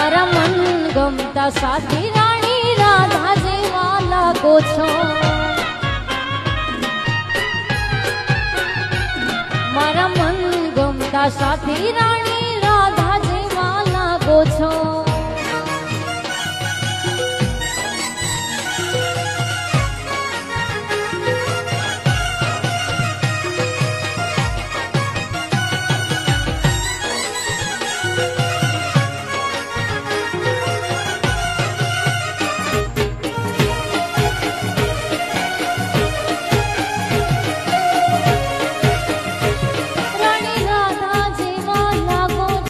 મારા મન ગમતા સાથી રાણી રાધા જેવા લાગો છો મારા મન ગમતા સાથી રાણી રાધા જેવા લાગો છો